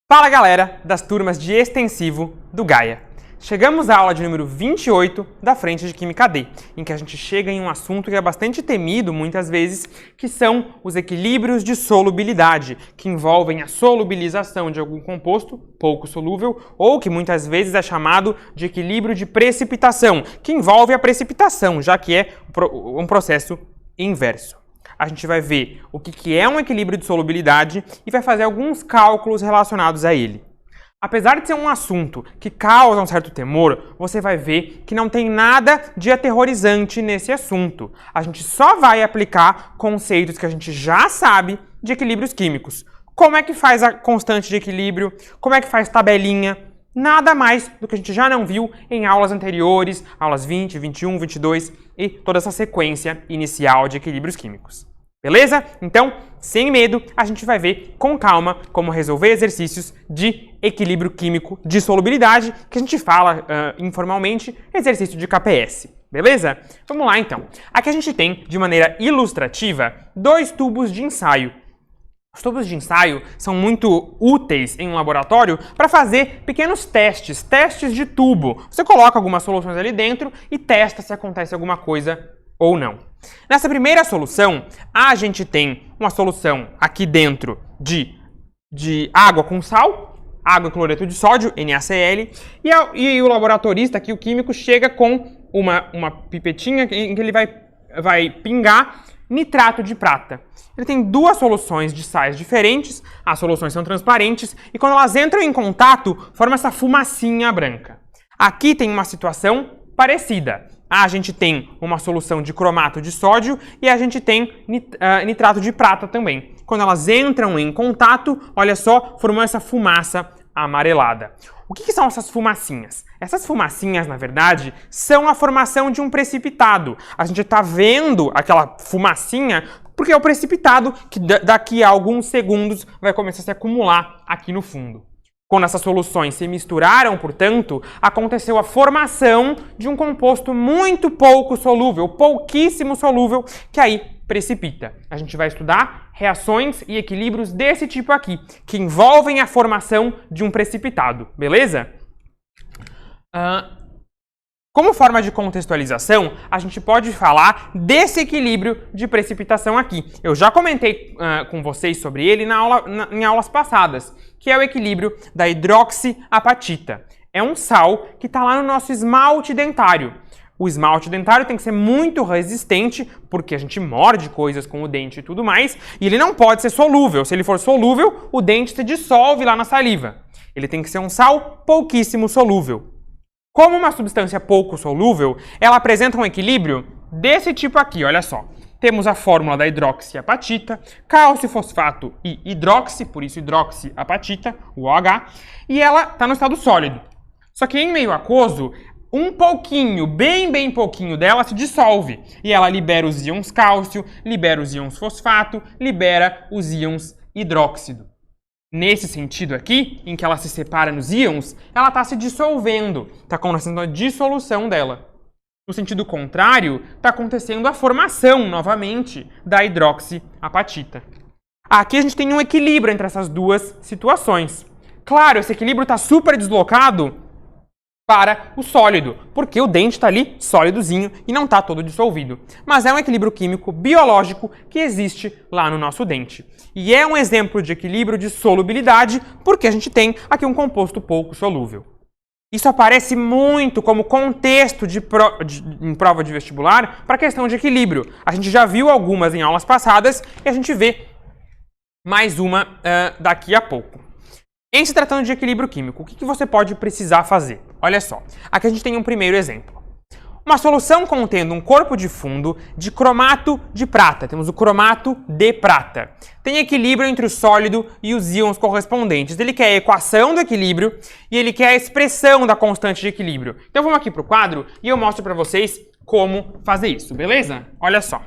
Fala galera das turmas de extensivo do Gaia. Chegamos à aula de número 28 da frente de Química D, em que a gente chega em um assunto que é bastante temido muitas vezes, que são os equilíbrios de solubilidade, que envolvem a solubilização de algum composto pouco solúvel, ou que muitas vezes é chamado de equilíbrio de precipitação, que envolve a precipitação, já que é um processo inverso. A gente vai ver o que é um equilíbrio de solubilidade e vai fazer alguns cálculos relacionados a ele. Apesar de ser um assunto que causa um certo temor, você vai ver que não tem nada de aterrorizante nesse assunto. A gente só vai aplicar conceitos que a gente já sabe de equilíbrios químicos. Como é que faz a constante de equilíbrio? Como é que faz tabelinha? Nada mais do que a gente já não viu em aulas anteriores, aulas 20, 21, 22 e toda essa sequência inicial de equilíbrios químicos. Beleza? Então, sem medo, a gente vai ver com calma como resolver exercícios de equilíbrio químico de solubilidade, que a gente fala informalmente, exercício de KPS. Beleza? Vamos lá então. Aqui a gente tem, de maneira ilustrativa, dois tubos de ensaio. Os tubos de ensaio são muito úteis em um laboratório para fazer pequenos testes de tubo. Você coloca algumas soluções ali dentro e testa se acontece alguma coisa ou não. Nessa primeira solução, a gente tem uma solução aqui dentro de água com sal, água e cloreto de sódio, NaCl, e o laboratorista aqui, o químico, chega com uma pipetinha em que ele vai pingar nitrato de prata. Ele tem duas soluções de sais diferentes, as soluções são transparentes, e quando elas entram em contato, forma essa fumacinha branca. Aqui tem uma situação parecida. A gente tem uma solução de cromato de sódio e a gente tem nitrato de prata também. Quando elas entram em contato, olha só, formou essa fumaça amarelada. O que são essas fumacinhas? Essas fumacinhas, na verdade, são a formação de um precipitado. A gente está vendo aquela fumacinha porque é o precipitado que daqui a alguns segundos vai começar a se acumular aqui no fundo. Quando essas soluções se misturaram, portanto, aconteceu a formação de um composto muito pouco solúvel, pouquíssimo solúvel, que aí precipita. A gente vai estudar reações e equilíbrios desse tipo aqui, que envolvem a formação de um precipitado, beleza? Como forma de contextualização, a gente pode falar desse equilíbrio de precipitação aqui. Eu já comentei com vocês sobre ele em aulas passadas, que é o equilíbrio da hidroxiapatita. É um sal que está lá no nosso esmalte dentário. O esmalte dentário tem que ser muito resistente, porque a gente morde coisas com o dente e tudo mais, e ele não pode ser solúvel. Se ele for solúvel, o dente se dissolve lá na saliva. Ele tem que ser um sal pouquíssimo solúvel. Como uma substância pouco solúvel, ela apresenta um equilíbrio desse tipo aqui, olha só. Temos a fórmula da hidroxiapatita, cálcio, fosfato e hidroxi, por isso hidroxiapatita, o OH, e ela está no estado sólido. Só que em meio aquoso, um pouquinho, bem pouquinho dela se dissolve, e ela libera os íons cálcio, libera os íons fosfato, libera os íons hidróxido. Nesse sentido aqui, em que ela se separa nos íons, ela está se dissolvendo, está acontecendo a dissolução dela. No sentido contrário, está acontecendo a formação, novamente, da hidroxiapatita. Aqui a gente tem um equilíbrio entre essas duas situações. Claro, esse equilíbrio está super deslocado para o sólido, porque o dente está ali sólidozinho e não está todo dissolvido. Mas é um equilíbrio químico biológico que existe lá no nosso dente. E é um exemplo de equilíbrio de solubilidade, porque a gente tem aqui um composto pouco solúvel. Isso aparece muito como contexto em prova de vestibular para a questão de equilíbrio. A gente já viu algumas em aulas passadas e a gente vê mais uma daqui a pouco. Em se tratando de equilíbrio químico, o que você pode precisar fazer? Olha só, aqui a gente tem um primeiro exemplo. Uma solução contendo um corpo de fundo de cromato de prata. Temos o cromato de prata. Tem equilíbrio entre o sólido e os íons correspondentes. Ele quer a equação do equilíbrio e ele quer a expressão da constante de equilíbrio. Então vamos aqui para o quadro e eu mostro para vocês como fazer isso, beleza? Olha só.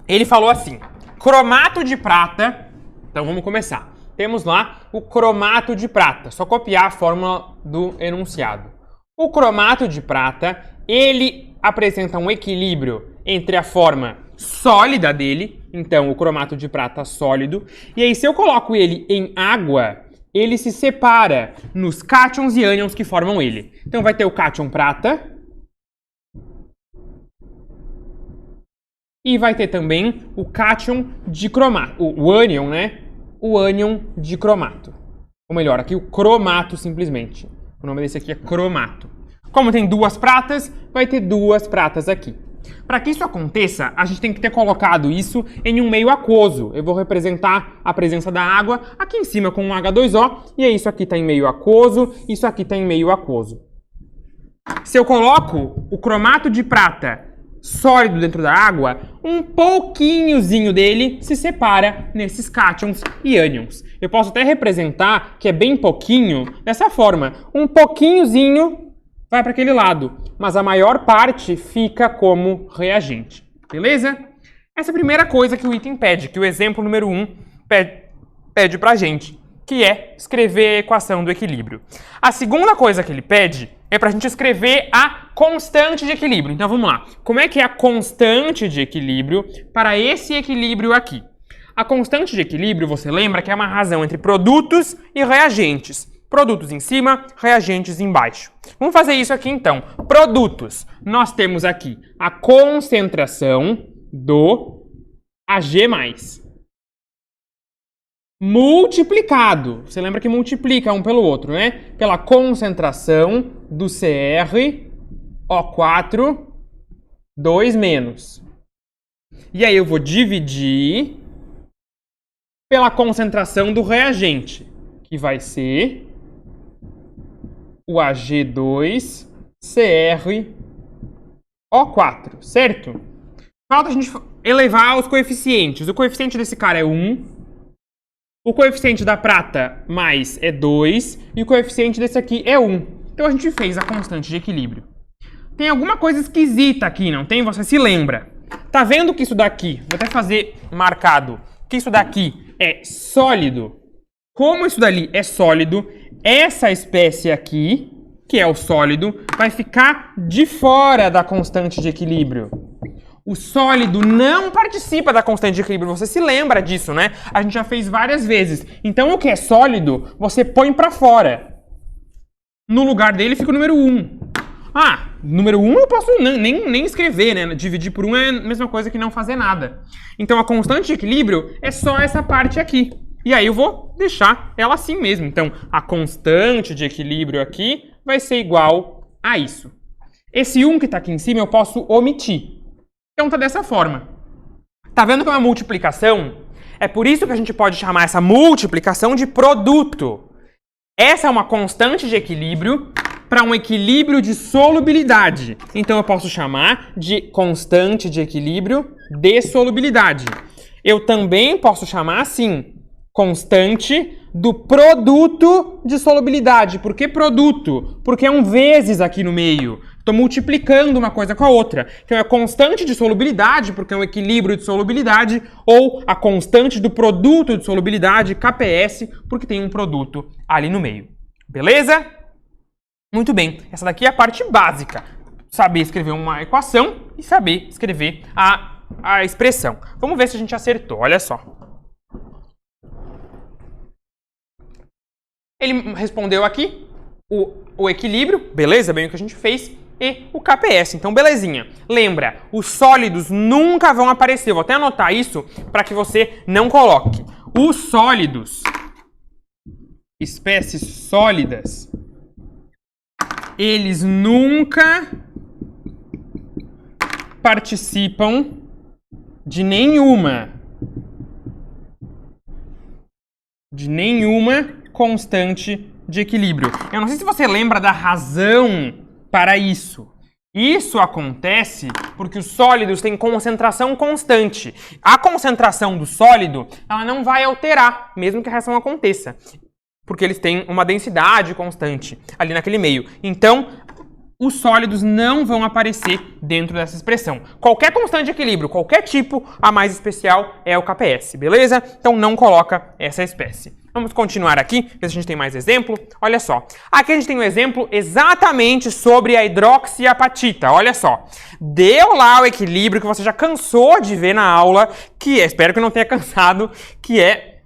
Ele falou assim, cromato de prata. Então vamos começar. Temos lá o cromato de prata. Só copiar a fórmula do enunciado. O cromato de prata, ele apresenta um equilíbrio entre a forma sólida dele então o cromato de prata sólido. E aí, se eu coloco ele em água, ele se separa nos cátions e ânions que formam ele. Então vai ter o cátion prata. E vai ter também o cátion de cromato, o ânion, né? O ânion de cromato. Ou melhor, aqui o cromato simplesmente. O nome desse aqui é cromato. Como tem duas pratas, vai ter duas pratas aqui. Para que isso aconteça, a gente tem que ter colocado isso em um meio aquoso. Eu vou representar a presença da água aqui em cima com um H2O, e aí isso aqui está em meio aquoso, isso aqui está em meio aquoso. Se eu coloco o cromato de prata sólido dentro da água, um pouquinhozinho dele se separa nesses cátions e ânions. Eu posso até representar que é bem pouquinho dessa forma. Um pouquinhozinho vai para aquele lado, mas a maior parte fica como reagente. Beleza? Essa é a primeira coisa que o item pede, que o exemplo número 1 pede pra gente, que é escrever a equação do equilíbrio. A segunda coisa que ele pede é para a gente escrever a constante de equilíbrio. Então vamos lá. Como é que é a constante de equilíbrio para esse equilíbrio aqui? A constante de equilíbrio, você lembra que é uma razão entre produtos e reagentes. Produtos em cima, reagentes embaixo. Vamos fazer isso aqui então. Produtos. Nós temos aqui a concentração do Ag+. Multiplicado. Você lembra que multiplica um pelo outro, né? Pela concentração do CrO4, 2-. E aí eu vou dividir pela concentração do reagente, que vai ser o Ag2CrO4, certo? Falta a gente elevar os coeficientes. O coeficiente desse cara é 1. O coeficiente da prata mais é 2 e o coeficiente desse aqui é 1. Então a gente fez a constante de equilíbrio. Tem alguma coisa esquisita aqui, não tem? Você se lembra? Tá vendo que isso daqui, vou até fazer marcado, que isso daqui é sólido? Como isso dali é sólido, essa espécie aqui, que é o sólido, vai ficar de fora da constante de equilíbrio. O sólido não participa da constante de equilíbrio. Você se lembra disso, né? A gente já fez várias vezes. Então, o que é sólido, você põe para fora. No lugar dele fica o número 1. Ah, número 1 eu posso nem escrever, né? Dividir por 1 é a mesma coisa que não fazer nada. Então, a constante de equilíbrio é só essa parte aqui. E aí eu vou deixar ela assim mesmo. Então, a constante de equilíbrio aqui vai ser igual a isso. Esse 1 que está aqui em cima eu posso omitir. Então tá dessa forma. Tá vendo que é uma multiplicação? É por isso que a gente pode chamar essa multiplicação de produto. Essa é uma constante de equilíbrio para um equilíbrio de solubilidade. Então eu posso chamar de constante de equilíbrio de solubilidade. Eu também posso chamar assim, constante do produto de solubilidade. Por que produto? Porque é um vezes aqui no meio. Estou multiplicando uma coisa com a outra. Então, é a constante de solubilidade, porque é um equilíbrio de solubilidade, ou a constante do produto de solubilidade, KPS, porque tem um produto ali no meio. Beleza? Muito bem. Essa daqui é a parte básica. Saber escrever uma equação e saber escrever a expressão. Vamos ver se a gente acertou. Olha só. Ele respondeu aqui o equilíbrio, beleza? Bem o que a gente fez. E o KPS. Então, belezinha. Lembra, os sólidos nunca vão aparecer. Eu vou até anotar isso para que você não coloque. Os sólidos, espécies sólidas, eles nunca participam de nenhuma constante de equilíbrio. Eu não sei se você lembra da razão para isso. Isso acontece porque os sólidos têm concentração constante. A concentração do sólido, ela não vai alterar, mesmo que a reação aconteça, porque eles têm uma densidade constante ali naquele meio. Então, os sólidos não vão aparecer dentro dessa expressão. Qualquer constante de equilíbrio, qualquer tipo, a mais especial é o KPS, beleza? Então, não coloca essa espécie. Vamos continuar aqui, porque a gente tem mais exemplo. Olha só. Aqui a gente tem um exemplo exatamente sobre a hidroxiapatita. Olha só. Deu lá o equilíbrio que você já cansou de ver na aula, que é, espero que não tenha cansado, que é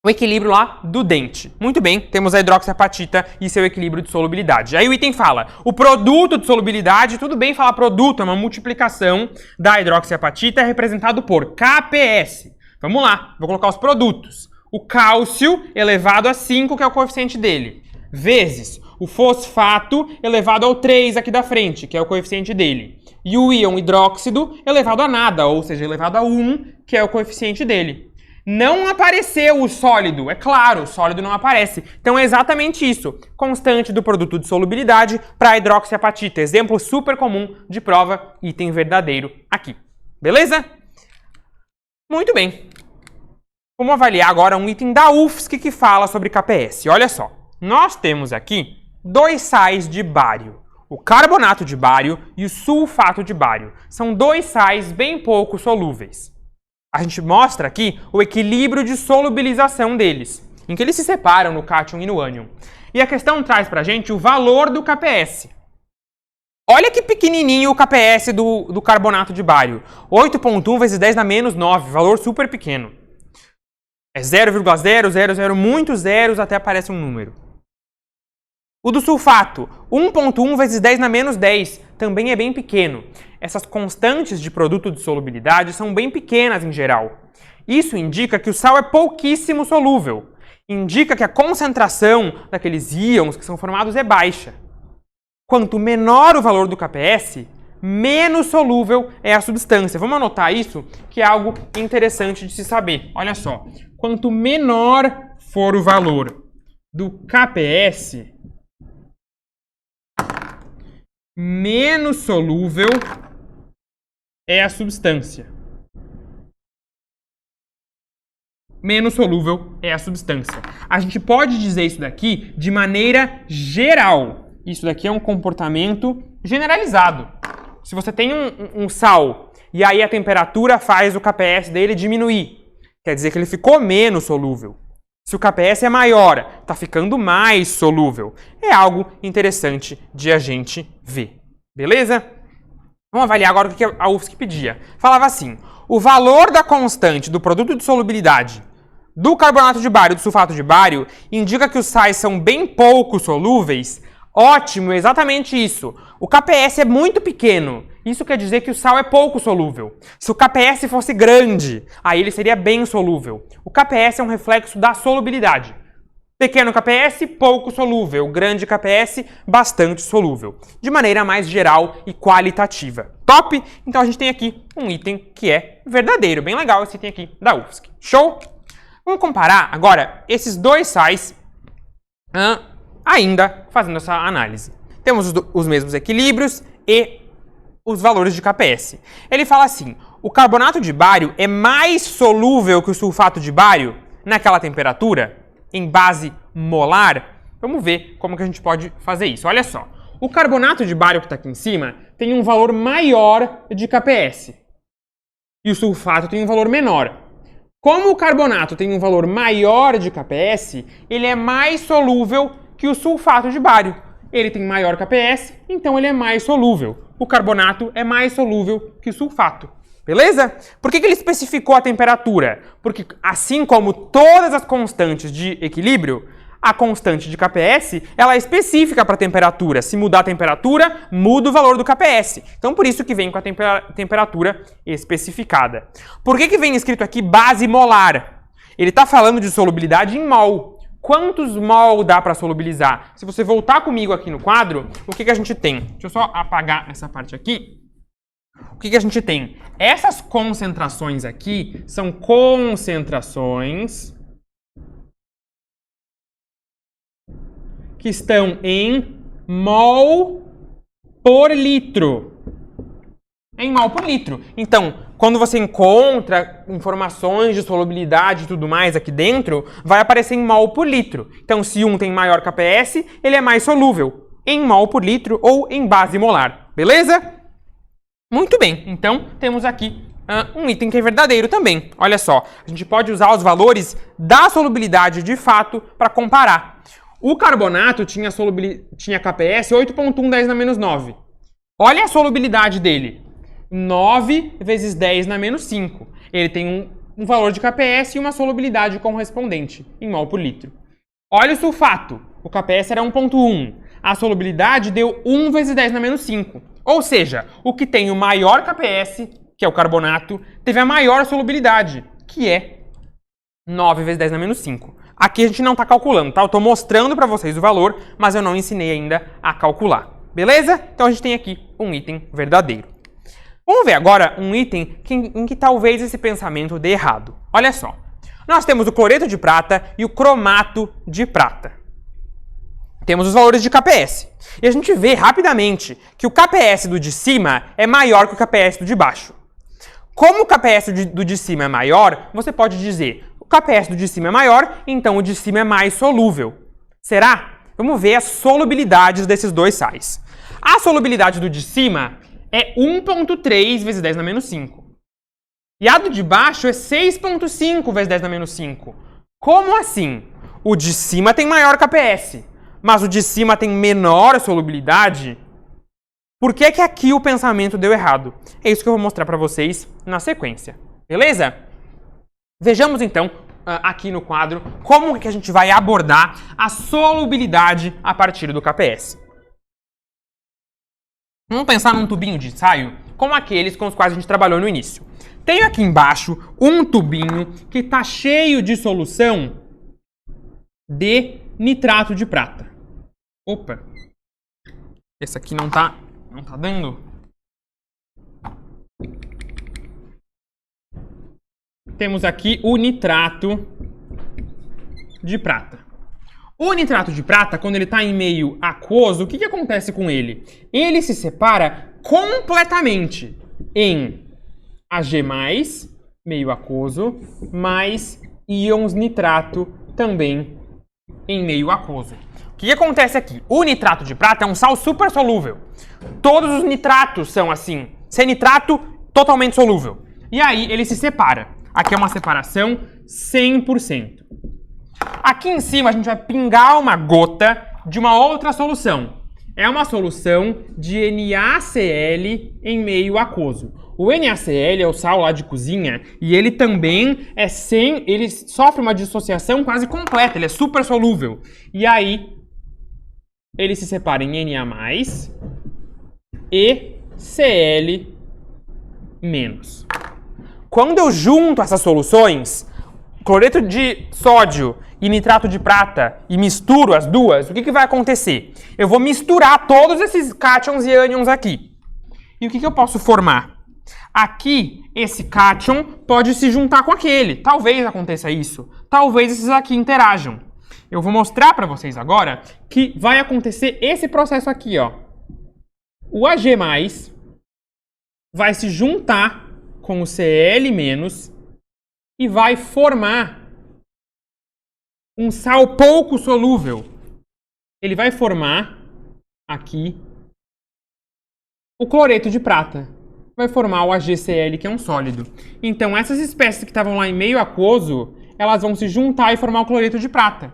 o equilíbrio lá do dente. Muito bem, temos a hidroxiapatita e seu equilíbrio de solubilidade. Aí o item fala, o produto de solubilidade, tudo bem falar produto, é uma multiplicação da hidroxiapatita, é representado por KPS. Vamos lá, vou colocar os produtos. O cálcio elevado a 5, que é o coeficiente dele, vezes o fosfato elevado ao 3 aqui da frente, que é o coeficiente dele, e o íon hidróxido elevado a nada, ou seja, elevado a 1, que é o coeficiente dele. Não apareceu o sólido, é claro, o sólido não aparece. Então é exatamente isso, constante do produto de solubilidade para a hidroxiapatita. Exemplo super comum de prova, item verdadeiro aqui. Beleza? Muito bem. Vamos avaliar agora um item da UFSC que fala sobre KPS. Olha só, nós temos aqui dois sais de bário. O carbonato de bário e o sulfato de bário. São dois sais bem pouco solúveis. A gente mostra aqui o equilíbrio de solubilização deles, em que eles se separam no cátion e no ânion. E a questão traz pra gente o valor do KPS. Olha que pequenininho o KPS do carbonato de bário. 8,1 vezes 10 na menos 9, valor super pequeno. É 0,000, muitos zeros até aparece um número. O do sulfato, 1,1 vezes 10 na menos 10, também é bem pequeno. Essas constantes de produto de solubilidade são bem pequenas em geral. Isso indica que o sal é pouquíssimo solúvel. Indica que a concentração daqueles íons que são formados é baixa. Quanto menor o valor do KPS, menos solúvel é a substância. Vamos anotar isso, que é algo interessante de se saber. Olha só, quanto menor for o valor do KPS, menos solúvel é a substância. Menos solúvel é a substância. A gente pode dizer isso daqui de maneira geral. Isso daqui é um comportamento generalizado. Se você tem um sal e aí a temperatura faz o KPS dele diminuir, quer dizer que ele ficou menos solúvel. Se o KPS é maior, está ficando mais solúvel. É algo interessante de a gente ver. Beleza? Vamos avaliar agora o que a UFSC pedia. Falava assim, o valor da constante do produto de solubilidade do carbonato de bário e do sulfato de bário indica que os sais são bem pouco solúveis. Ótimo, exatamente isso. O KPS é muito pequeno. Isso quer dizer que o sal é pouco solúvel. Se o KPS fosse grande, aí ele seria bem solúvel. O KPS é um reflexo da solubilidade. Pequeno KPS, pouco solúvel. Grande KPS, bastante solúvel. De maneira mais geral e qualitativa. Top? Então a gente tem aqui um item que é verdadeiro. Bem legal esse item aqui da UFSC. Show? Vamos comparar agora esses dois sais ainda fazendo essa análise. Temos os mesmos equilíbrios e os valores de KPS. Ele fala assim, o carbonato de bário é mais solúvel que o sulfato de bário naquela temperatura, em base molar. Vamos ver como que a gente pode fazer isso. Olha só, o carbonato de bário que está aqui em cima tem um valor maior de KPS e o sulfato tem um valor menor. Como o carbonato tem um valor maior de KPS, ele é mais solúvel que o sulfato de bário. Ele tem maior KPS, então ele é mais solúvel. O carbonato é mais solúvel que o sulfato. Beleza? Por que ele especificou a temperatura? Porque assim como todas as constantes de equilíbrio, a constante de KPS ela é específica para a temperatura. Se mudar a temperatura, muda o valor do KPS. Então por isso que vem com a temperatura especificada. Por que vem escrito aqui base molar? Ele está falando de solubilidade em mol. Quantos mol dá para solubilizar? Se você voltar comigo aqui no quadro, o que a gente tem? Deixa eu só apagar essa parte aqui. O que a gente tem? Essas concentrações aqui são concentrações que estão em mol por litro. Em mol por litro. Então, quando você encontra informações de solubilidade e tudo mais aqui dentro, vai aparecer em mol por litro. Então, se um tem maior KPS, ele é mais solúvel em mol por litro ou em base molar. Beleza? Muito bem. Então, temos aqui um item que é verdadeiro também. Olha só, a gente pode usar os valores da solubilidade de fato para comparar. O carbonato tinha KPS 8,1 10 na menos 9. Olha a solubilidade dele. 9 vezes 10 na menos 5. Ele tem um valor de KPS e uma solubilidade correspondente em mol por litro. Olha o sulfato. O KPS era 1,1. A solubilidade deu 1 vezes 10 na menos 5. Ou seja, o que tem o maior KPS, que é o carbonato, teve a maior solubilidade, que é 9 vezes 10 na menos 5. Aqui a gente não está calculando, tá? Eu estou mostrando para vocês o valor, mas eu não ensinei ainda a calcular. Beleza? Então a gente tem aqui um item verdadeiro. Vamos ver agora um item em que talvez esse pensamento dê errado. Olha só. Nós temos o cloreto de prata e o cromato de prata. Temos os valores de KPS. E a gente vê rapidamente que o KPS do de cima é maior que o KPS do de baixo. Como o KPS do de cima é maior, você pode dizer o KPS do de cima é maior, então o de cima é mais solúvel. Será? Vamos ver as solubilidades desses dois sais. A solubilidade do de cima é 1,3 vezes 10 na menos 5. E a do de baixo é 6,5 vezes 10 na menos 5. Como assim? O de cima tem maior KPS, mas o de cima tem menor solubilidade? Por que que aqui o pensamento deu errado? É isso que eu vou mostrar para vocês na sequência. Beleza? Vejamos então aqui no quadro como que a gente vai abordar a solubilidade a partir do KPS. Vamos pensar num tubinho de ensaio como aqueles com os quais a gente trabalhou no início. Tenho aqui embaixo um tubinho que está cheio de solução de nitrato de prata. Opa! Esse aqui não tá dando. Temos aqui o nitrato de prata. O nitrato de prata, quando ele está em meio aquoso, o que acontece com ele? Ele se separa completamente em Ag+, meio aquoso, mais íons nitrato também em meio aquoso. O que acontece aqui? O nitrato de prata é um sal super solúvel. Todos os nitratos são assim. Sem nitrato, totalmente solúvel. E aí ele se separa. Aqui é uma separação 100%. Aqui em cima a gente vai pingar uma gota de uma outra solução. É uma solução de NaCl em meio aquoso. O NaCl é o sal lá de cozinha e ele também ele sofre uma dissociação quase completa, ele é super solúvel. E aí ele se separa em Na+, e Cl-. Quando eu junto essas soluções, cloreto de sódio e nitrato de prata, e misturo as duas, o que vai acontecer? Eu vou misturar todos esses cátions e ânions aqui. E o que eu posso formar? Aqui, esse cátion pode se juntar com aquele. Talvez aconteça isso. Talvez esses aqui interajam. Eu vou mostrar para vocês agora que vai acontecer esse processo aqui, ó. O Ag+ vai se juntar com o Cl- e vai formar um sal pouco solúvel. Ele vai formar aqui o cloreto de prata. Vai formar o AgCl, que é um sólido. Então, essas espécies que estavam lá em meio aquoso, elas vão se juntar e formar o cloreto de prata.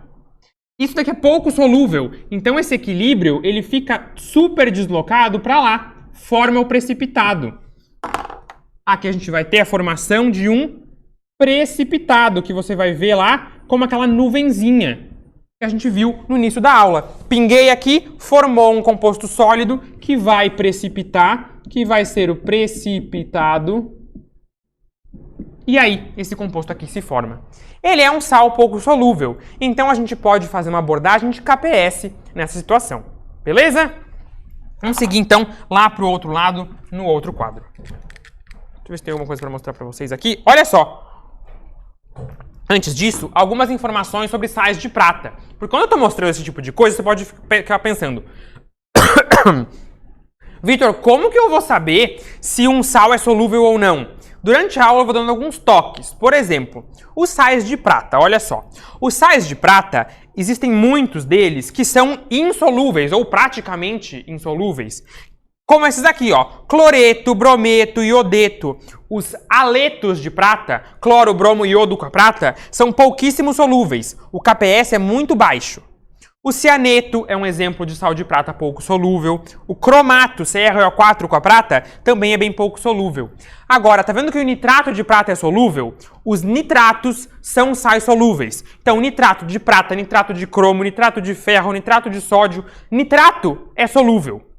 Isso daqui é pouco solúvel. Então, esse equilíbrio, ele fica super deslocado para lá. Forma o precipitado. Aqui a gente vai ter a formação de um precipitado, que você vai ver lá como aquela nuvenzinha que a gente viu no início da aula. Pinguei aqui, formou um composto sólido que vai precipitar, que vai ser o precipitado. E aí, esse composto aqui se forma. Ele é um sal pouco solúvel, então a gente pode fazer uma abordagem de KPS nessa situação. Beleza? Vamos seguir então lá para o outro lado, no outro quadro. Deixa eu ver se tem alguma coisa para mostrar para vocês aqui. Olha só! Antes disso, algumas informações sobre sais de prata. Porque quando eu estou mostrando esse tipo de coisa, você pode ficar pensando... Vitor, como que eu vou saber se um sal é solúvel ou não? Durante a aula eu vou dando alguns toques. Por exemplo, os sais de prata, olha só. Os sais de prata, existem muitos deles que são insolúveis ou praticamente insolúveis. Como esses aqui, ó, cloreto, brometo, iodeto. Os haletos de prata, cloro, bromo, iodo com a prata, são pouquíssimo solúveis. O KPS é muito baixo. O cianeto é um exemplo de sal de prata pouco solúvel. O cromato, CrO4 com a prata, também é bem pouco solúvel. Agora, tá vendo que o nitrato de prata é solúvel? Os nitratos são sais solúveis. Então, nitrato de prata, nitrato de cromo, nitrato de ferro, nitrato de sódio, nitrato é solúvel.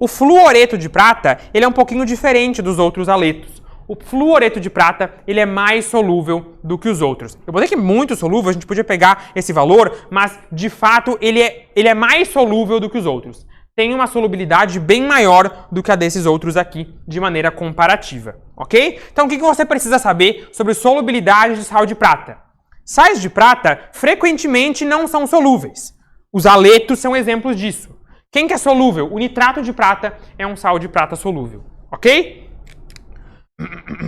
O fluoreto de prata, ele é um pouquinho diferente dos outros haletos. O fluoreto de prata, ele é mais solúvel do que os outros. Eu botei que muito solúvel, a gente podia pegar esse valor, mas de fato ele é mais solúvel do que os outros. Tem uma solubilidade bem maior do que a desses outros aqui, de maneira comparativa, ok? Então o que você precisa saber sobre solubilidade de sal de prata? Sais de prata frequentemente não são solúveis. Os haletos são exemplos disso. Quem que é solúvel? O nitrato de prata é um sal de prata solúvel, ok?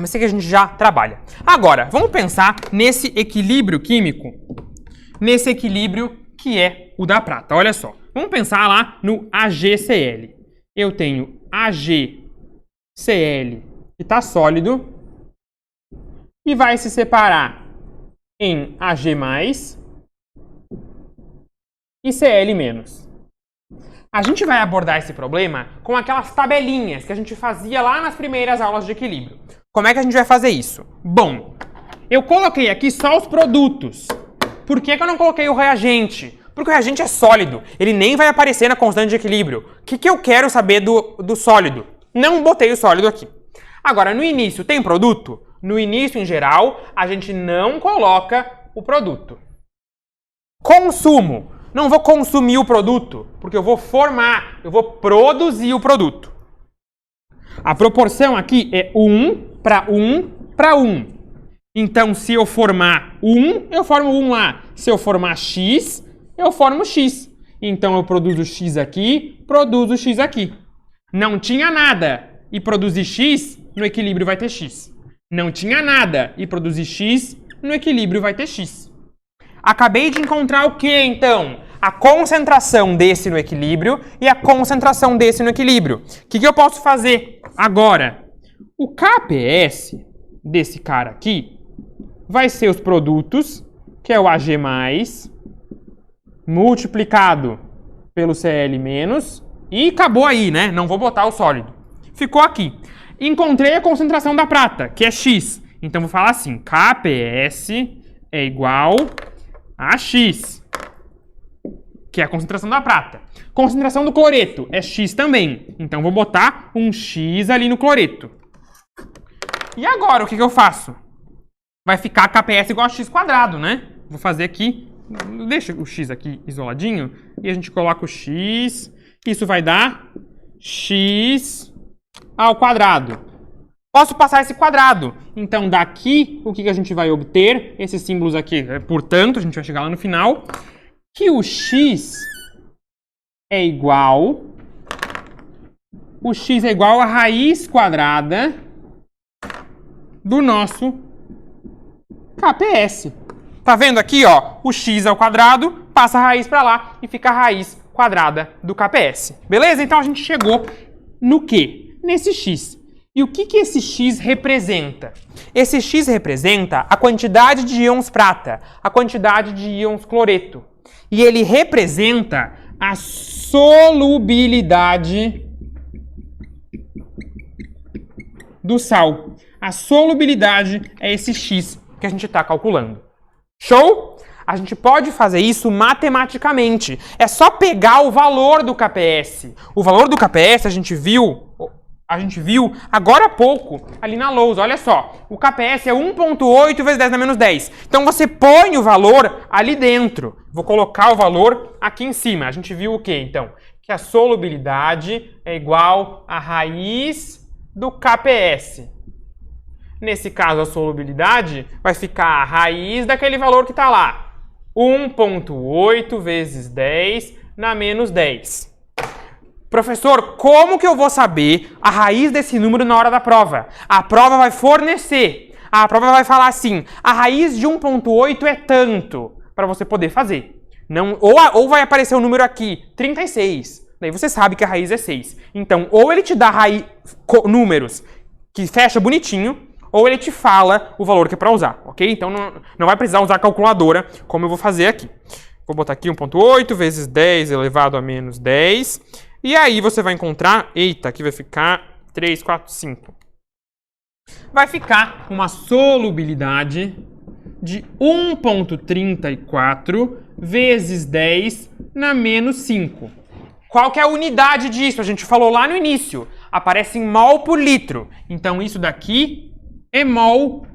Esse que a gente já trabalha. Agora, vamos pensar nesse equilíbrio químico, nesse equilíbrio que é o da prata. Olha só, vamos pensar lá no AgCl. Eu tenho AgCl que está sólido e vai se separar em Ag+, e Cl-. A gente vai abordar esse problema com aquelas tabelinhas que a gente fazia lá nas primeiras aulas de equilíbrio. Como é que a gente vai fazer isso? Bom, eu coloquei aqui só os produtos. Por que eu não coloquei o reagente? Porque o reagente é sólido, ele nem vai aparecer na constante de equilíbrio. O que eu quero saber do sólido? Não botei o sólido aqui. Agora, no início tem produto? No início, em geral, a gente não coloca o produto. Consumo. Não vou consumir o produto, porque eu vou formar, eu vou produzir o produto. A proporção aqui é 1 para 1 para 1. Então, se eu formar 1, eu formo 1 lá. Se eu formar x, eu formo x. Então, eu produzo x aqui, produzo x aqui. Não tinha nada e produzir x, no equilíbrio vai ter x. Não tinha nada e produzir x, no equilíbrio vai ter x. Acabei de encontrar o que, então? A concentração desse no equilíbrio e a concentração desse no equilíbrio. O que eu posso fazer agora? O KPS desse cara aqui vai ser os produtos, que é o Ag+, multiplicado pelo Cl-, e acabou aí, né? Não vou botar o sólido. Ficou aqui. Encontrei a concentração da prata, que é X. Então, vou falar assim, KPS é igual a X, que é a concentração da prata. Concentração do cloreto é X também. Então, vou botar um X ali no cloreto. E agora, o que eu faço? Vai ficar KPS igual a x², né? Vou fazer aqui, deixa o X aqui isoladinho, e a gente coloca o X. Isso vai dar X ao quadrado. Posso passar esse quadrado. Então, daqui, o que a gente vai obter? Esses símbolos aqui, portanto, a gente vai chegar lá no final, que o x é igual a raiz quadrada do nosso KPS. Tá vendo aqui, ó? O x ao quadrado passa a raiz para lá e fica a raiz quadrada do KPS. Beleza? Então, a gente chegou no quê? Nesse x. E o que esse x representa? Esse x representa a quantidade de íons prata, a quantidade de íons cloreto. E ele representa a solubilidade do sal. A solubilidade é esse x que a gente está calculando. Show? A gente pode fazer isso matematicamente. É só pegar o valor do KPS. O valor do KPS a gente viu agora há pouco, ali na lousa. Olha só, o KPS é 1,8 vezes 10 na menos 10. Então, você põe o valor ali dentro. Vou colocar o valor aqui em cima. A gente viu o quê, então? Que a solubilidade é igual a raiz do KPS. Nesse caso, a solubilidade vai ficar a raiz daquele valor que está lá. 1,8 vezes 10 na menos 10. Professor, como que eu vou saber a raiz desse número na hora da prova? A prova vai fornecer. A prova vai falar assim, a raiz de 1,8 é tanto, para você poder fazer. Não, ou vai aparecer o número aqui, 36. daí você sabe que a raiz é 6. Então, ou ele te dá números que fecha bonitinho, ou ele te fala o valor que é para usar, ok? Então, não vai precisar usar a calculadora, como eu vou fazer aqui. Vou botar aqui 1,8 vezes 10 elevado a menos 10. E aí você vai encontrar... Eita, aqui vai ficar 3, 4, 5. Vai ficar uma solubilidade de 1,34 vezes 10 na menos 5. Qual que é a unidade disso? A gente falou lá no início. Aparece em mol por litro. Então, isso daqui é mol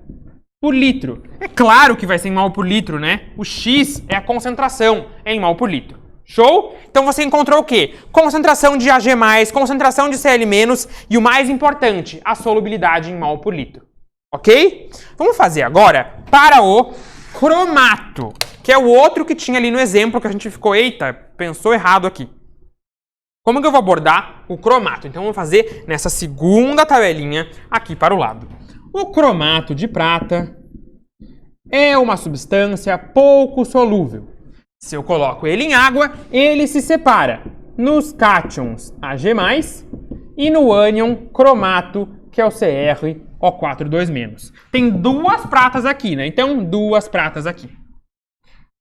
por litro. É claro que vai ser em mol por litro, né? O X é a concentração, é em mol por litro. Show? Então você encontrou o quê? Concentração de Ag+, concentração de Cl- e o mais importante, a solubilidade em mol por litro. Ok? Vamos fazer agora para o cromato, que é o outro que tinha ali no exemplo que a gente ficou, eita, pensou errado aqui. Como que eu vou abordar o cromato? Então vamos fazer nessa segunda tabelinha aqui para o lado. O cromato de prata é uma substância pouco solúvel. Se eu coloco ele em água, ele se separa nos cátions Ag+, e no ânion cromato, que é o CrO4 2-. Tem duas pratas aqui, né? Então, duas pratas aqui.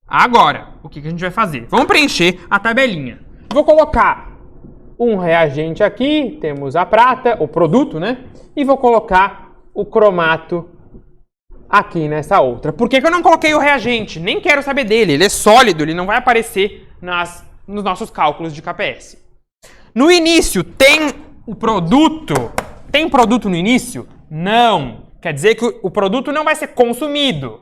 Agora, o que a gente vai fazer? Vamos preencher a tabelinha. Vou colocar um reagente aqui, temos a prata, o produto, né? E vou colocar o cromato aqui nessa outra. Por que eu não coloquei o reagente? Nem quero saber dele. Ele é sólido, ele não vai aparecer nos nossos cálculos de KPS. No início, tem o produto? Tem produto no início? Não. Quer dizer que o produto não vai ser consumido,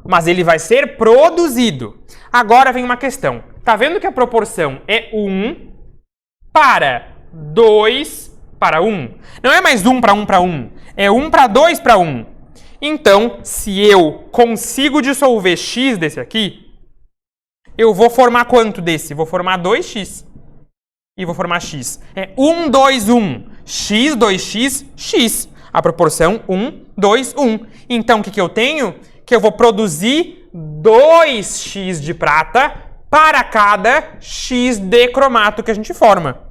mas ele vai ser produzido. Agora vem uma questão. Tá vendo que a proporção é 1 para 2 para 1? Não é mais 1 para 1 para 1. É 1 para 2 para 1. Então, se eu consigo dissolver x desse aqui, eu vou formar quanto desse? Vou formar 2x. E vou formar x. É 1, 2, 1. x, 2x, x. A proporção 1, 2, 1. Então, o que eu tenho? Que eu vou produzir 2x de prata para cada x de cromato que a gente forma.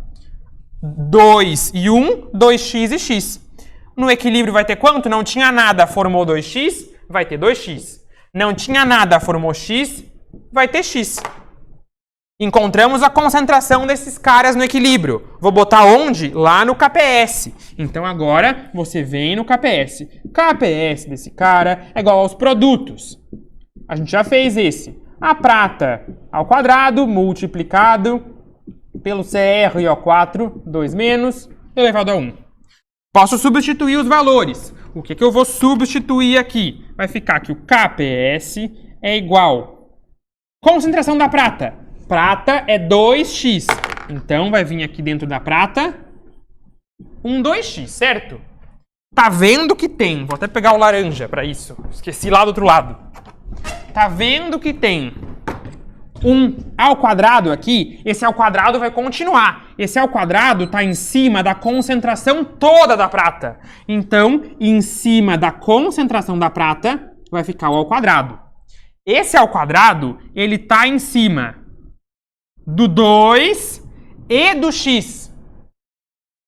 2 e 1, 2x e x. No equilíbrio vai ter quanto? Não tinha nada, formou 2x, vai ter 2x. Não tinha nada, formou x, vai ter x. Encontramos a concentração desses caras no equilíbrio. Vou botar onde? Lá no KPS. Então agora você vem no KPS. KPS desse cara é igual aos produtos. A gente já fez esse. A prata ao quadrado multiplicado pelo CrO4 2- elevado a 1. Posso substituir os valores. O que eu vou substituir aqui? Vai ficar que o KPS é igual. Concentração da prata. Prata é 2x. Então vai vir aqui dentro da prata um 2x, certo? Tá vendo que tem? Vou até pegar o laranja para isso. Esqueci lá do outro lado. Tá vendo que tem 1 ao quadrado aqui, esse ao quadrado vai continuar. Esse ao quadrado está em cima da concentração toda da prata. Então, em cima da concentração da prata, vai ficar o ao quadrado. Esse ao quadrado, ele está em cima do 2 e do x.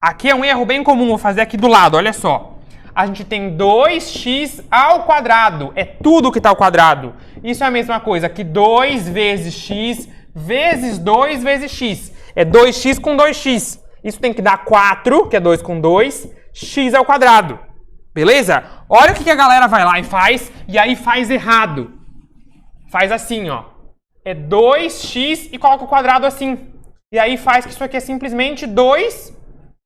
Aqui é um erro bem comum, vou fazer aqui do lado, olha só. A gente tem 2x ao quadrado, é tudo que está ao quadrado. Isso é a mesma coisa que 2 vezes x vezes 2 vezes x. É 2x com 2x. Isso tem que dar 4, que é 2 com 2, x ao quadrado. Beleza? Olha o que a galera vai lá e aí faz errado. Faz assim, ó. É 2x e coloca o quadrado assim. E aí faz que isso aqui é simplesmente 2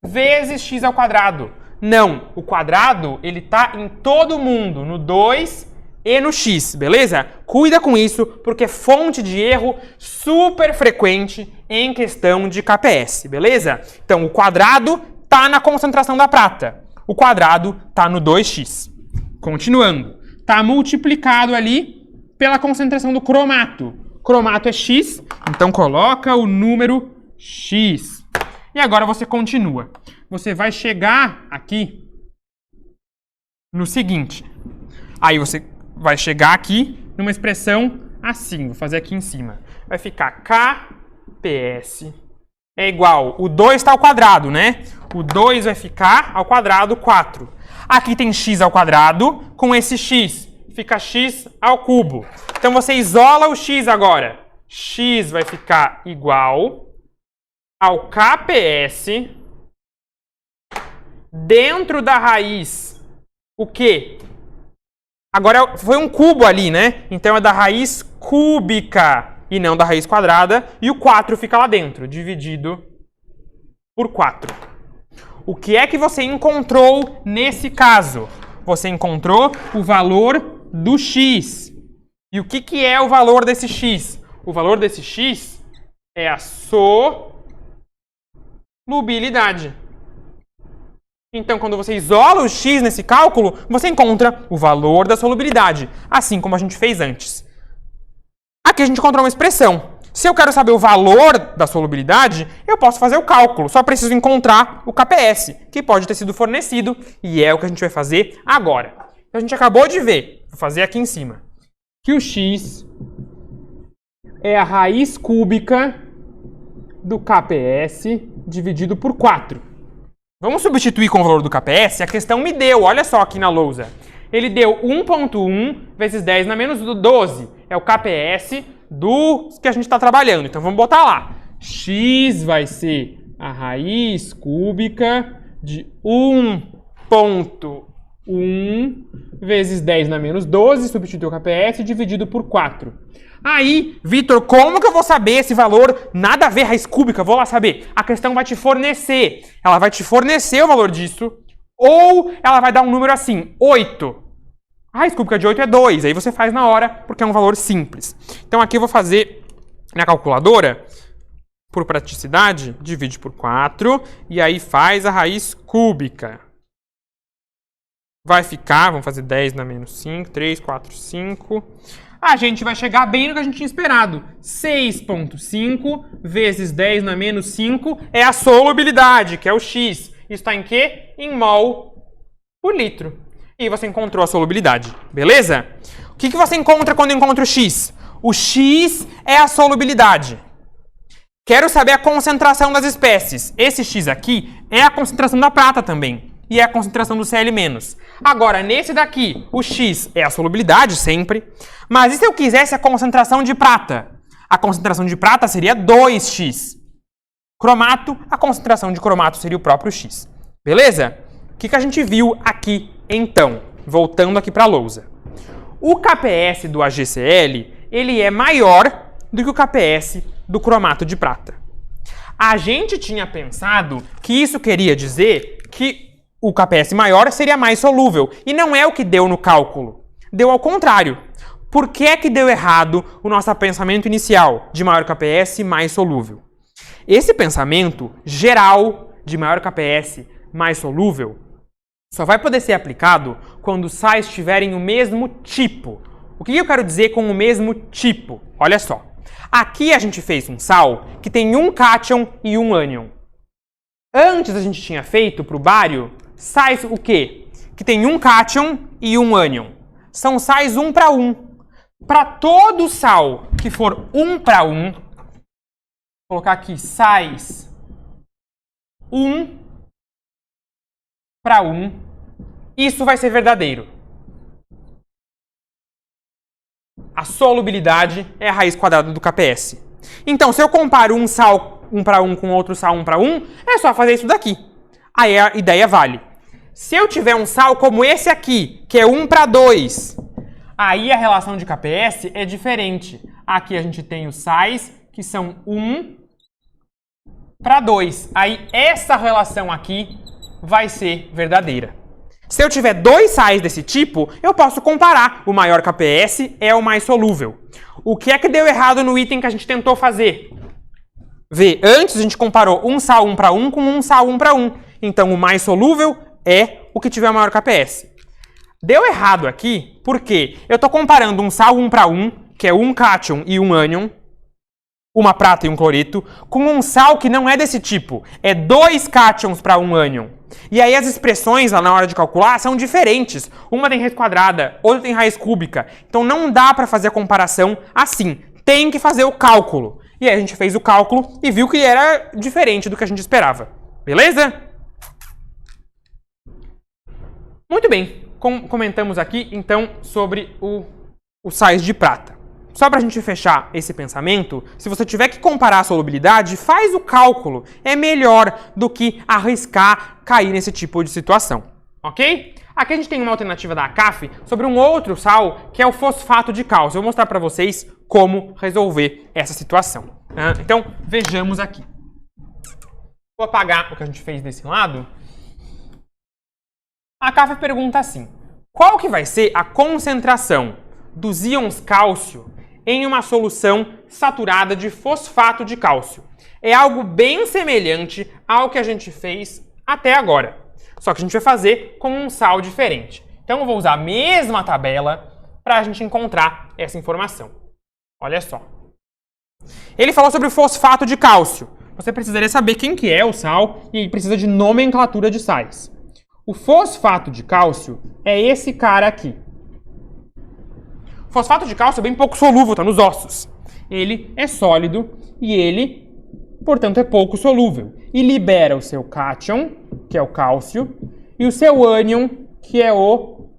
vezes x ao quadrado. Não, o quadrado, ele tá em todo mundo, no 2 e no x, beleza? Cuida com isso, porque é fonte de erro super frequente em questão de KPS, beleza? Então, o quadrado tá na concentração da prata. O quadrado tá no 2x. Continuando. Tá multiplicado ali pela concentração do cromato. Cromato é x, então coloca o número x. E agora você continua. Você vai chegar aqui no seguinte. Aí você vai chegar aqui numa expressão assim. Vou fazer aqui em cima. Vai ficar KPS é igual, o 2 está ao quadrado, né? O 2 vai ficar ao quadrado 4. Aqui tem x ao quadrado, com esse x fica x ao cubo. Então você isola o x agora. X vai ficar igual ao KPS dentro da raiz, o quê? Agora foi um cubo ali, né? Então é da raiz cúbica e não da raiz quadrada. E o 4 fica lá dentro, dividido por 4. O que é que você encontrou nesse caso? Você encontrou o valor do x. E o que é o valor desse x? O valor desse x é a solubilidade. Então, quando você isola o x nesse cálculo, você encontra o valor da solubilidade, assim como a gente fez antes. Aqui a gente encontrou uma expressão. Se eu quero saber o valor da solubilidade, eu posso fazer o cálculo. Só preciso encontrar o KPS, que pode ter sido fornecido, e é o que a gente vai fazer agora. Então, a gente acabou de ver, vou fazer aqui em cima, que o x é a raiz cúbica do KPS dividido por 4. Vamos substituir com o valor do KPS? A questão me deu, olha só aqui na lousa. Ele deu 1,1 vezes 10 na menos 12. É o KPS do que a gente está trabalhando. Então vamos botar lá. X vai ser a raiz cúbica de 1,1 vezes 10 na menos 12, substitui o KPS, dividido por 4. Aí, Vitor, como que eu vou saber esse valor? Nada a ver, raiz cúbica, vou lá saber. A questão vai te fornecer. Ela vai te fornecer o valor disso, ou ela vai dar um número assim, 8. A raiz cúbica de 8 é 2, aí você faz na hora, porque é um valor simples. Então aqui eu vou fazer na calculadora, por praticidade, divide por 4, e aí faz a raiz cúbica. Vai ficar, vamos fazer 10 na menos 5, 3, 4, 5. A gente vai chegar bem no que a gente tinha esperado. 6,5 vezes 10 na menos 5 é a solubilidade, que é o x. Isso está em quê? Em mol por litro. E você encontrou a solubilidade, beleza? O que você encontra quando encontra o x? O x é a solubilidade. Quero saber a concentração das espécies. Esse x aqui é a concentração da prata também. E é a concentração do Cl-. Agora, nesse daqui, o x é a solubilidade sempre. Mas e se eu quisesse a concentração de prata? A concentração de prata seria 2x. Cromato, a concentração de cromato seria o próprio x. Beleza? O que a gente viu aqui, então? Voltando aqui para a lousa. O KPS do AgCl, ele é maior do que o KPS do cromato de prata. A gente tinha pensado que isso queria dizer que o KPS maior seria mais solúvel. E não é o que deu no cálculo. Deu ao contrário. Por que é que deu errado o nosso pensamento inicial de maior KPS mais solúvel? Esse pensamento geral de maior KPS mais solúvel só vai poder ser aplicado quando os sais tiverem o mesmo tipo. O que eu quero dizer com o mesmo tipo? Olha só. Aqui a gente fez um sal que tem um cátion e um ânion. Antes a gente tinha feito para o bário sais o quê? Que tem um cátion e um ânion. São sais 1 para 1. Para todo sal que for 1 para 1, vou colocar aqui sais 1 para 1, isso vai ser verdadeiro. A solubilidade é a raiz quadrada do KPS. Então, se eu comparo um sal 1 para 1 com outro sal 1 para 1, é só fazer isso daqui. Aí a ideia vale. Se eu tiver um sal como esse aqui, que é 1 para 2, aí a relação de KPS é diferente. Aqui a gente tem os sais que são 1 para 2. Aí essa relação aqui vai ser verdadeira. Se eu tiver dois sais desse tipo, eu posso comparar. O maior KPS é o mais solúvel. O que é que deu errado no item que a gente tentou fazer? Vê, antes a gente comparou um sal 1 para 1 com um sal 1 para 1. Então o mais solúvel é o que tiver o maior KPS. Deu errado aqui porque eu estou comparando um sal 1 para 1, que é um cátion e um ânion, uma prata e um cloreto, com um sal que não é desse tipo. É 2 cátions para um ânion. E aí as expressões lá na hora de calcular são diferentes. Uma tem raiz quadrada, outra tem raiz cúbica. Então não dá para fazer a comparação assim. tem que fazer o cálculo. E aí a gente fez o cálculo e viu que era diferente do que a gente esperava. Beleza? Muito bem. Comentamos aqui, então, sobre os sais de prata. Só para a gente fechar esse pensamento, se você tiver que comparar a solubilidade, faz o cálculo. É melhor do que arriscar cair nesse tipo de situação. Ok? Aqui a gente tem uma alternativa da ACAF sobre um outro sal, que é o fosfato de cálcio. Eu vou mostrar para vocês como resolver essa situação. Então, vejamos aqui. Vou apagar o que a gente fez desse lado. A ACAF pergunta assim: qual que vai ser a concentração dos íons cálcio em uma solução saturada de fosfato de cálcio? É algo bem semelhante ao que a gente fez até agora. Só que a gente vai fazer com um sal diferente. Então eu vou usar a mesma tabela para a gente encontrar essa informação. Olha só. Ele falou sobre o fosfato de cálcio. Você precisaria saber quem que é o sal e precisa de nomenclatura de sais. O fosfato de cálcio é esse cara aqui. O fosfato de cálcio é bem pouco solúvel, está nos ossos. Ele é sólido e ele, portanto, é pouco solúvel. E libera o seu cátion, que é o cálcio, e o seu ânion, que é o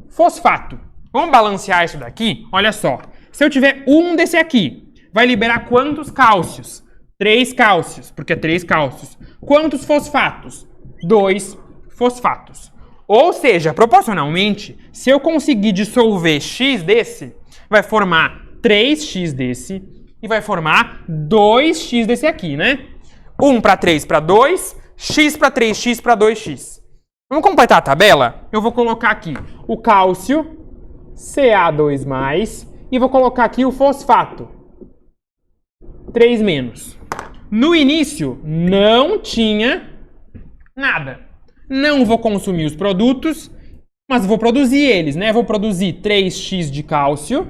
fosfato. Vamos balancear isso daqui? Olha só. Se eu tiver um desse aqui, vai liberar quantos cálcios? 3 cálcios, porque é 3 cálcios. Quantos fosfatos? 2 fosfatos. Ou seja, proporcionalmente, se eu conseguir dissolver X desse, vai formar 3X desse e vai formar 2X desse aqui, né? 1 para 3 para 2, X para 3X para 2X. Vamos completar a tabela? Eu vou colocar aqui o cálcio, Ca2+, e vou colocar aqui o fosfato, 3-. No início, não tinha nada. Não vou consumir os produtos, mas vou produzir eles, né? Vou produzir 3X de cálcio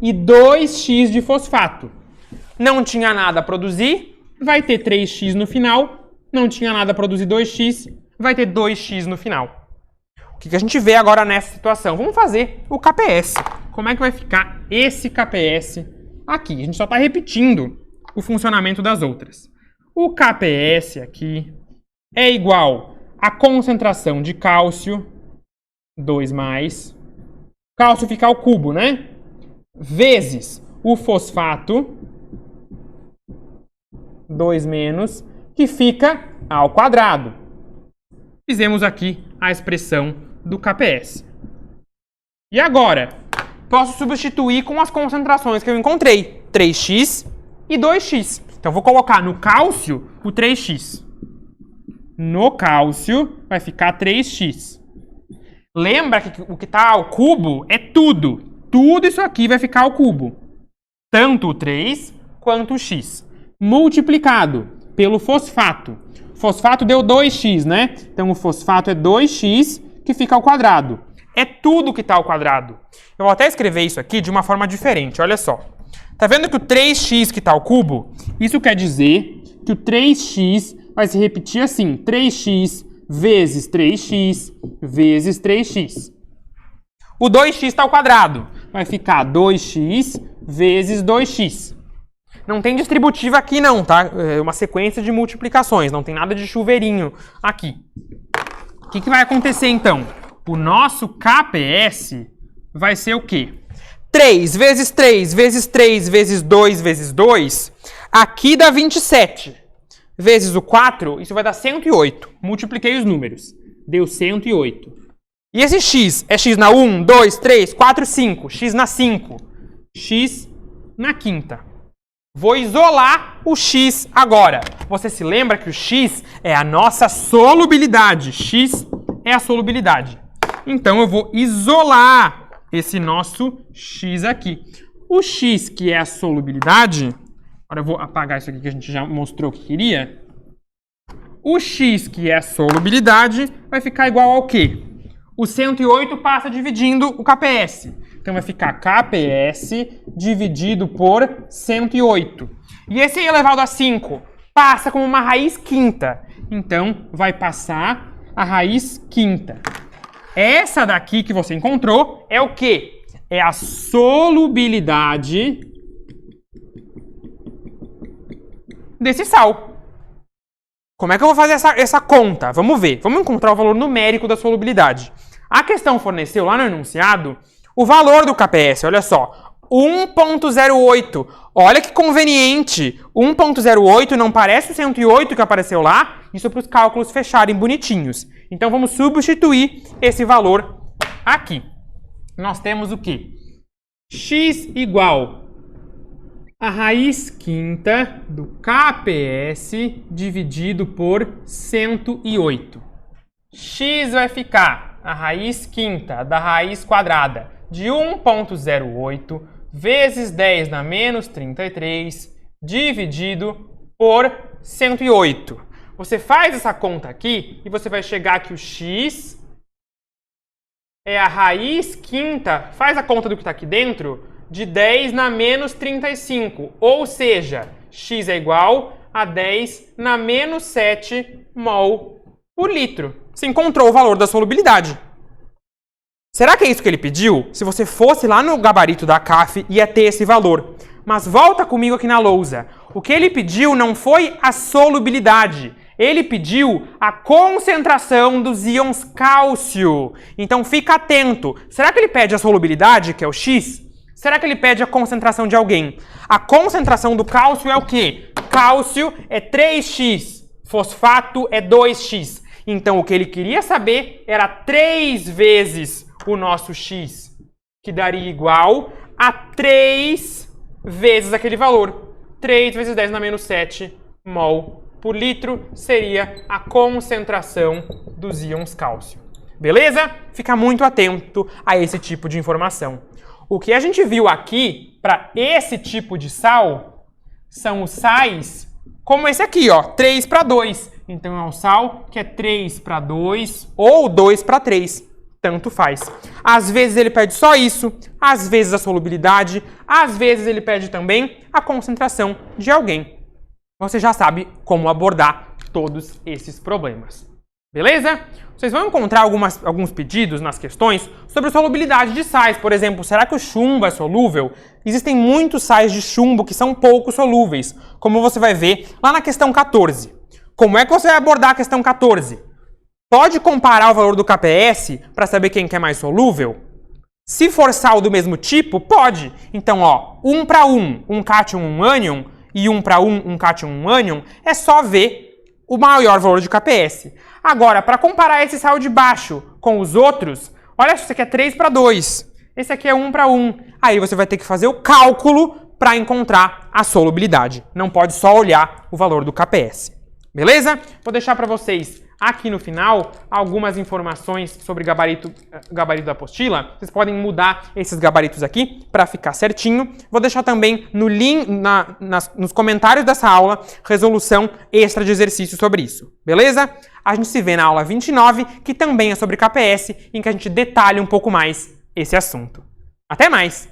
e 2X de fosfato. Não tinha nada a produzir, vai ter 3X no final. Não tinha nada a produzir 2X, vai ter 2X no final. O que a gente vê agora nessa situação? Vamos fazer o KPS. Como é que vai ficar esse KPS aqui? A gente só está repetindo o funcionamento das outras. O KPS aqui é igual a concentração de cálcio, 2+, cálcio fica ao cubo, né? Vezes o fosfato, 2-, que fica ao quadrado. Fizemos aqui a expressão do KPS. E agora, posso substituir com as concentrações que eu encontrei, 3X e 2X. Então, vou colocar no cálcio o 3X. No cálcio vai ficar 3X. Lembra que o que está ao cubo é tudo. Tudo isso aqui vai ficar ao cubo. Tanto o 3 quanto o X. Multiplicado pelo fosfato. Fosfato deu 2X, né? Então o fosfato é 2X que fica ao quadrado. É tudo que está ao quadrado. Eu vou até escrever isso aqui de uma forma diferente. Olha só. Tá vendo que o 3X que está ao cubo? Isso quer dizer que o 3X vai se repetir assim, 3x vezes 3x vezes 3x. O 2x está ao quadrado, vai ficar 2x vezes 2x. Não tem distributiva aqui não, tá? É uma sequência de multiplicações, não tem nada de chuveirinho aqui. O que vai acontecer então? O nosso KPS vai ser o quê? 3 vezes 3 vezes 3 vezes 2 vezes 2, aqui dá 27. Vezes o 4, isso vai dar 108. Multipliquei os números. Deu 108. E esse x é x na 1, 2, 3, 4, 5. X na 5. X na quinta. Vou isolar o x agora. Você se lembra que o x é a nossa solubilidade. X é a solubilidade. Então eu vou isolar esse nosso x aqui. O x, que é a solubilidade... Agora eu vou apagar isso aqui que a gente já mostrou que queria. O x, que é a solubilidade, vai ficar igual ao quê? O 108 passa dividindo o KPS. Então vai ficar KPS dividido por 108. E esse elevado a 5 passa como uma raiz quinta. Então vai passar a raiz quinta. Essa daqui que você encontrou é o quê? É a solubilidade desse sal. Como é que eu vou fazer essa conta? Vamos ver. Vamos encontrar o valor numérico da solubilidade. A questão forneceu lá no enunciado o valor do KPS. Olha só. 1,08. Olha que conveniente. 1,08 não parece o 108 que apareceu lá. Isso para os cálculos fecharem bonitinhos. Então vamos substituir esse valor aqui. Nós temos o quê? X igual a raiz quinta do KPS dividido por 108. X vai ficar a raiz quinta da raiz quadrada de 1,08 vezes 10 na menos 33 dividido por 108. Você faz essa conta aqui e você vai chegar que o X é a raiz quinta, faz a conta do que está aqui dentro, de 10 na menos 35, ou seja, X é igual a 10 na menos 7 mol por litro. Você encontrou o valor da solubilidade. Será que é isso que ele pediu? Se você fosse lá no gabarito da CAF, ia ter esse valor. Mas volta comigo aqui na lousa. O que ele pediu não foi a solubilidade. Ele pediu a concentração dos íons cálcio. Então fica atento. Será que ele pede a solubilidade, que é o X? Será que ele pede a concentração de alguém? A concentração do cálcio é o quê? Cálcio é 3x, fosfato é 2x. Então o que ele queria saber era 3 vezes o nosso x, que daria igual a 3 vezes aquele valor. 3 vezes 10 na menos 7 mol por litro seria a concentração dos íons cálcio. Beleza? Fica muito atento a esse tipo de informação. O que a gente viu aqui para esse tipo de sal são os sais como esse aqui, ó, 3 para 2. Então é um sal que é 3 para 2 ou 2 para 3. Tanto faz. Às vezes ele pede só isso, às vezes a solubilidade, às vezes ele pede também a concentração de alguém. Você já sabe como abordar todos esses problemas. Beleza? Vocês vão encontrar alguns pedidos nas questões sobre solubilidade de sais. Por exemplo, será que o chumbo é solúvel? Existem muitos sais de chumbo que são pouco solúveis, como você vai ver lá na questão 14. Como é que você vai abordar a questão 14? Pode comparar o valor do KPS para saber quem que é mais solúvel? Se for sal do mesmo tipo, pode. Então, ó, 1 para 1, um cátion, um ânion, e 1 para 1, um cátion, um ânion, é só ver o maior valor de KPS. Agora, para comparar esse sal de baixo com os outros, olha, esse aqui é 3 para 2, esse aqui é 1 para 1. Aí você vai ter que fazer o cálculo para encontrar a solubilidade. Não pode só olhar o valor do KPS. Beleza? Vou deixar para vocês aqui no final algumas informações sobre gabarito da apostila. Vocês podem mudar esses gabaritos aqui para ficar certinho. Vou deixar também no link, nos comentários dessa aula resolução extra de exercício sobre isso. Beleza? A gente se vê na aula 29, que também é sobre KPS, em que a gente detalha um pouco mais esse assunto. Até mais!